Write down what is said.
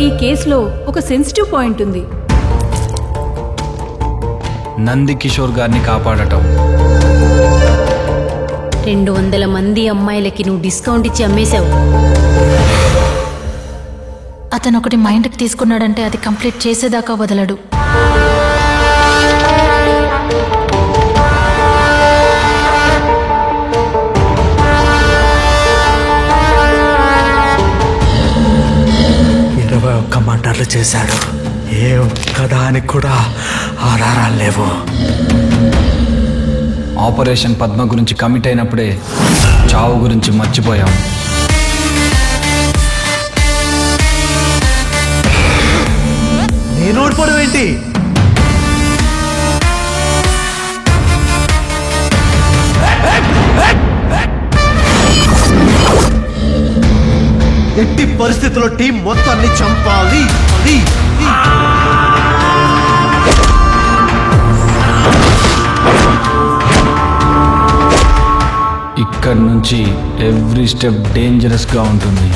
ఈ కేసులో ఒక సెన్సిటివ్ పాయింట్ ఉంది. నంది కిషోర్ గారిని కాపాడటం. 200 మంది అమ్మాయిలకి నువ్వు డిస్కౌంట్ ఇచ్చి అమ్మేశావు. అతను ఒకటి మైండ్కి తీసుకున్నాడంటే అది కంప్లీట్ చేసేదాకా వదలడు. ఒక్క మర్డర్లు చేశాడు. ఏ ఒక్కదానికి కూడా ఆధారాలు లేవు. ఆపరేషన్ పద్మ గురించి కమిట్ అయినప్పుడే చావు గురించి మర్చిపోయాం. నేను ఓడిపోవడం ఏంటి? ఎట్టి పరిస్థితుల్లో టీం మొత్తాన్ని చంపాలి. ఇక్కడి నుంచి ఎవ్రీ స్టెప్ డేంజరస్ గా ఉంటుంది.